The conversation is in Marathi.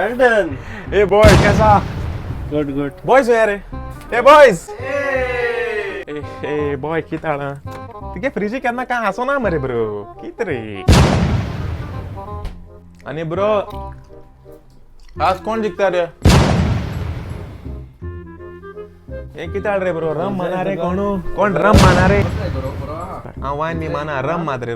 Eldon. ए बॉय कैसा? Good, good. बॉयज यार ए बॉयज ए बॉय किती आला तिके फ्रीजी केन्ना काय हसो ना मरे ब्रो कित रे आणि ब्रो आज कोण जिंकता रे ए किती रे ब्रो रम म्हणा रे कोण रम म्हणा रे वाईन मी म्हणा रम मात्रे